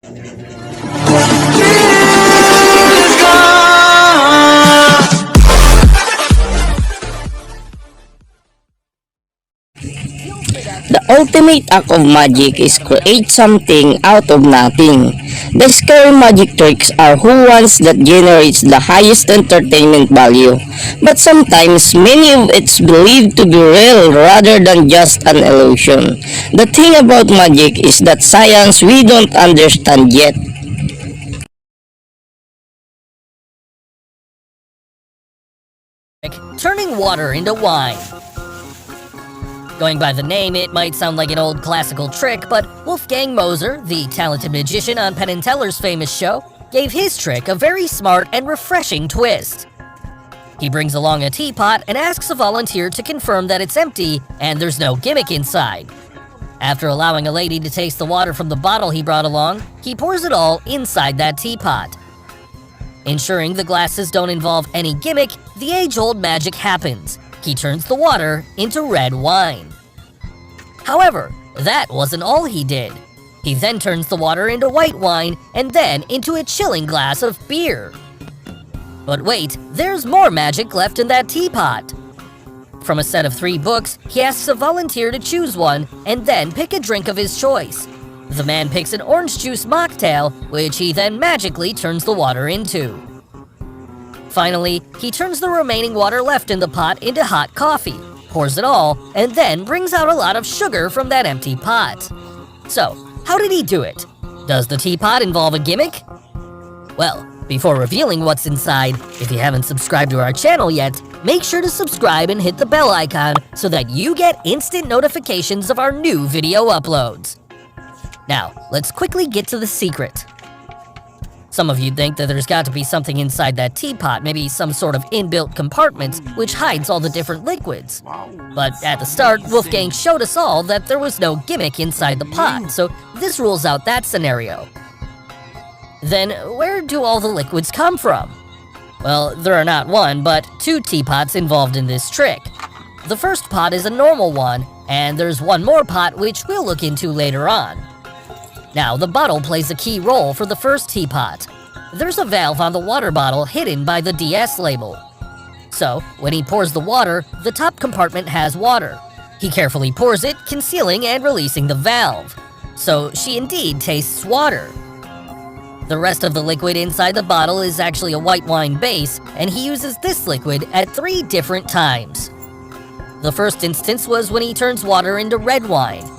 The ultimate act of magic is create something out of nothing. The scary magic tricks are who ones that generates the highest entertainment value, but sometimes many of it's believed to be real rather than just an illusion. The thing about magic is that science we don't understand yet. Turning water into wine. Going by the name, it might sound like an old classical trick, but Wolfgang Moser, the talented magician on Penn and Teller's famous show, gave his trick a very smart and refreshing twist. He brings along a teapot and asks a volunteer to confirm that it's empty and there's no gimmick inside. After allowing a lady to taste the water from the bottle he brought along, he pours it all inside that teapot. Ensuring the glasses don't involve any gimmick, the age-old magic happens. He turns the water into red wine. However, that wasn't all he did. He then turns the water into white wine and then into a chilling glass of beer. But wait, there's more magic left in that teapot. From a set of 3 books, he asks a volunteer to choose one and then pick a drink of his choice. The man picks an orange juice mocktail, which he then magically turns the water into. Finally, he turns the remaining water left in the pot into hot coffee, pours it all, and then brings out a lot of sugar from that empty pot. So, how did he do it? Does the teapot involve a gimmick? Well, before revealing what's inside, if you haven't subscribed to our channel yet, make sure to subscribe and hit the bell icon so that you get instant notifications of our new video uploads. Now, let's quickly get to the secret. Some of you think that there's got to be something inside that teapot, maybe some sort of inbuilt compartment which hides all the different liquids. But at the start, Wolfgang showed us all that there was no gimmick inside the pot, so this rules out that scenario. Then, where do all the liquids come from? Well, there are not 1, but 2 teapots involved in this trick. The first pot is a normal one, and there's one more pot which we'll look into later on. Now, the bottle plays a key role for the first teapot. There's a valve on the water bottle hidden by the DS label. So, when he pours the water, the top compartment has water. He carefully pours it, concealing and releasing the valve. So, she indeed tastes water. The rest of the liquid inside the bottle is actually a white wine base, and he uses this liquid at 3 different times. The first instance was when he turns water into red wine.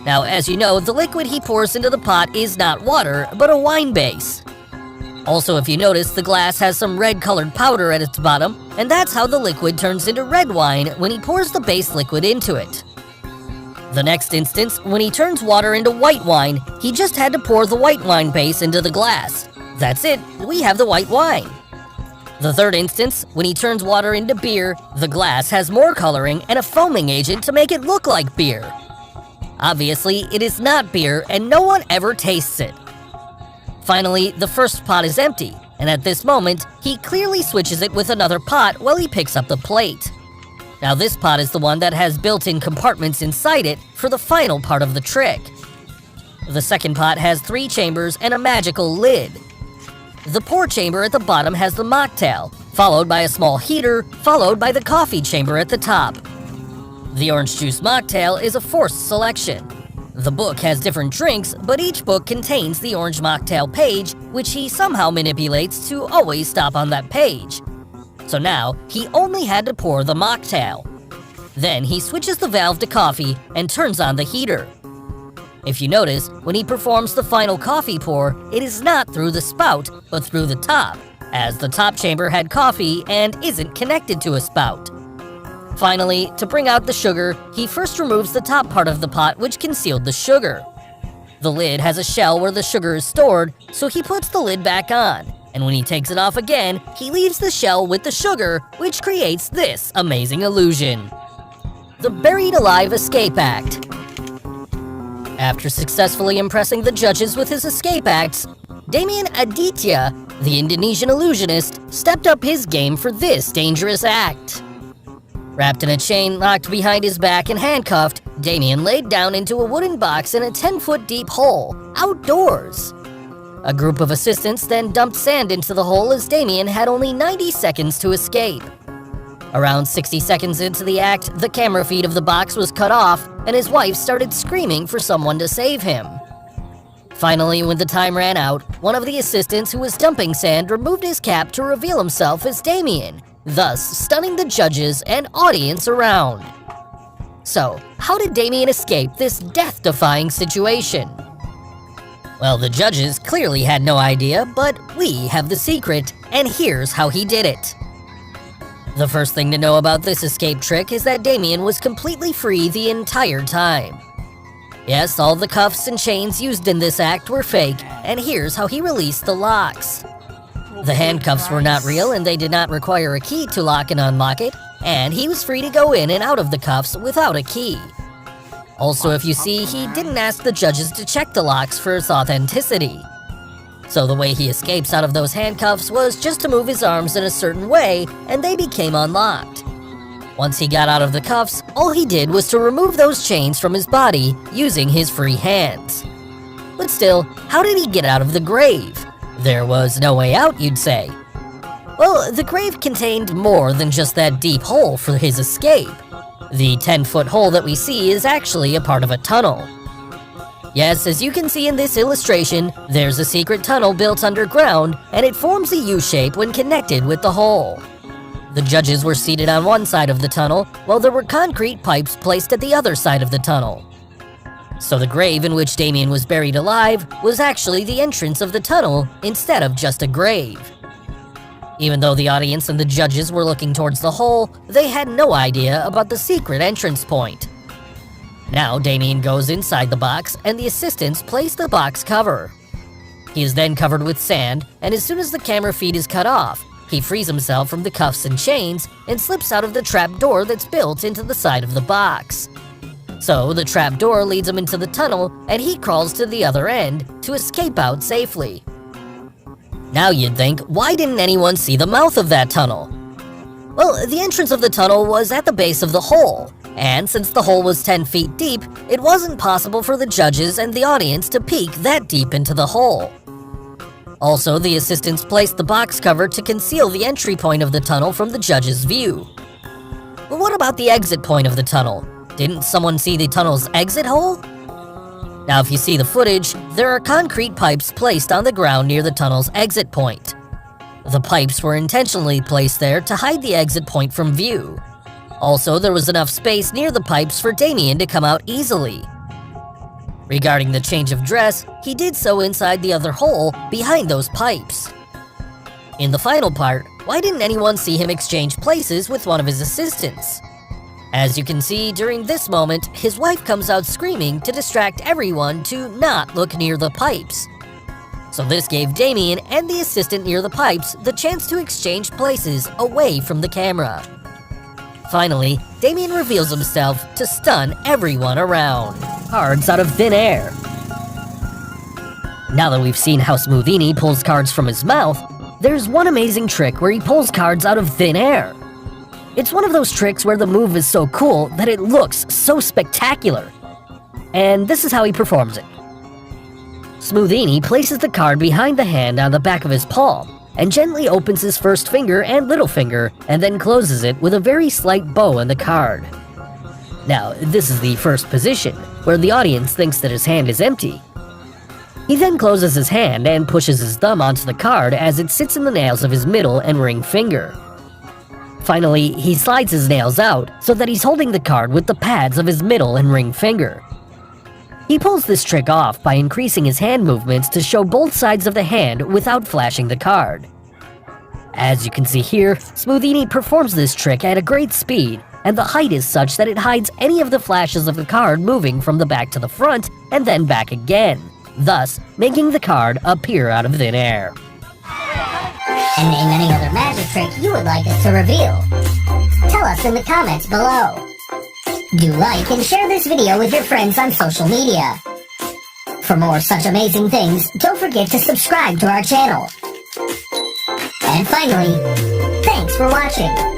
Now, as you know, the liquid he pours into the pot is not water, but a wine base. Also, if you notice, the glass has some red-colored powder at its bottom, and that's how the liquid turns into red wine when he pours the base liquid into it. The next instance, when he turns water into white wine, he just had to pour the white wine base into the glass. That's it, we have the white wine. The third instance, when he turns water into beer, the glass has more coloring and a foaming agent to make it look like beer. Obviously, it is not beer, and no one ever tastes it. Finally, the first pot is empty, and at this moment, he clearly switches it with another pot while he picks up the plate. Now, this pot is the one that has built-in compartments inside it for the final part of the trick. The second pot has 3 chambers and a magical lid. The pour chamber at the bottom has the mocktail, followed by a small heater, followed by the coffee chamber at the top. The orange juice mocktail is a forced selection. The book has different drinks, but each book contains the orange mocktail page, which he somehow manipulates to always stop on that page. So now, he only had to pour the mocktail. Then he switches the valve to coffee and turns on the heater. If you notice, when he performs the final coffee pour, it is not through the spout, but through the top, as the top chamber had coffee and isn't connected to a spout. Finally, to bring out the sugar, he first removes the top part of the pot which concealed the sugar. The lid has a shell where the sugar is stored, so he puts the lid back on, and when he takes it off again, he leaves the shell with the sugar, which creates this amazing illusion. The Buried Alive Escape Act. After successfully impressing the judges with his escape acts, Damian Aditya, the Indonesian illusionist, stepped up his game for this dangerous act. Wrapped in a chain locked behind his back and handcuffed, Damian laid down into a wooden box in a 10-foot deep hole, outdoors. A group of assistants then dumped sand into the hole as Damien had only 90 seconds to escape. Around 60 seconds into the act, the camera feed of the box was cut off, and his wife started screaming for someone to save him. Finally, when the time ran out, one of the assistants who was dumping sand removed his cap to reveal himself as Damien, thus stunning the judges and audience around. So, how did Damien escape this death-defying situation? Well, the judges clearly had no idea, but we have the secret, and here's how he did it. The first thing to know about this escape trick is that Damien was completely free the entire time. Yes, all the cuffs and chains used in this act were fake, and here's how he released the locks. The handcuffs were not real and they did not require a key to lock and unlock it, and he was free to go in and out of the cuffs without a key. Also, if you see, he didn't ask the judges to check the locks for its authenticity. So the way he escapes out of those handcuffs was just to move his arms in a certain way, and they became unlocked. Once he got out of the cuffs, all he did was to remove those chains from his body using his free hands. But still, how did he get out of the grave? There was no way out, you'd say. Well, the grave contained more than just that deep hole for his escape. The 10-foot hole that we see is actually a part of a tunnel. Yes, as you can see in this illustration, there's a secret tunnel built underground, and it forms a U-shape when connected with the hole. The judges were seated on one side of the tunnel, while there were concrete pipes placed at the other side of the tunnel. So the grave in which Damien was buried alive was actually the entrance of the tunnel instead of just a grave. Even though the audience and the judges were looking towards the hole, they had no idea about the secret entrance point. Now Damien goes inside the box and the assistants place the box cover. He is then covered with sand, and as soon as the camera feed is cut off, he frees himself from the cuffs and chains and slips out of the trap door that's built into the side of the box. So the trap door leads him into the tunnel and he crawls to the other end to escape out safely. Now you'd think, why didn't anyone see the mouth of that tunnel? Well, the entrance of the tunnel was at the base of the hole, and since the hole was 10 feet deep, it wasn't possible for the judges and the audience to peek that deep into the hole. Also, the assistants placed the box cover to conceal the entry point of the tunnel from the judge's view. But what about the exit point of the tunnel? Didn't someone see the tunnel's exit hole? Now, if you see the footage, there are concrete pipes placed on the ground near the tunnel's exit point. The pipes were intentionally placed there to hide the exit point from view. Also, there was enough space near the pipes for Damien to come out easily. Regarding the change of dress, he did so inside the other hole behind those pipes. In the final part, why didn't anyone see him exchange places with one of his assistants? As you can see, during this moment, his wife comes out screaming to distract everyone to not look near the pipes. So this gave Damien and the assistant near the pipes the chance to exchange places away from the camera. Finally, Damien reveals himself to stun everyone around. Cards out of thin air. Now that we've seen how Smoothini pulls cards from his mouth, there's one amazing trick where he pulls cards out of thin air. It's one of those tricks where the move is so cool that it looks so spectacular. And this is how he performs it. Smoothini places the card behind the hand on the back of his palm, and gently opens his first finger and little finger, and then closes it with a very slight bow on the card. Now, this is the first position, where the audience thinks that his hand is empty. He then closes his hand and pushes his thumb onto the card as it sits in the nails of his middle and ring finger. Finally, he slides his nails out so that he's holding the card with the pads of his middle and ring finger. He pulls this trick off by increasing his hand movements to show both sides of the hand without flashing the card. As you can see here, Smoothini performs this trick at a great speed, and the height is such that it hides any of the flashes of the card moving from the back to the front and then back again, thus making the card appear out of thin air. And name any other magic trick you would like us to reveal. Tell us in the comments below. Do like and share this video with your friends on social media. For more such amazing things, don't forget to subscribe to our channel. And finally, thanks for watching.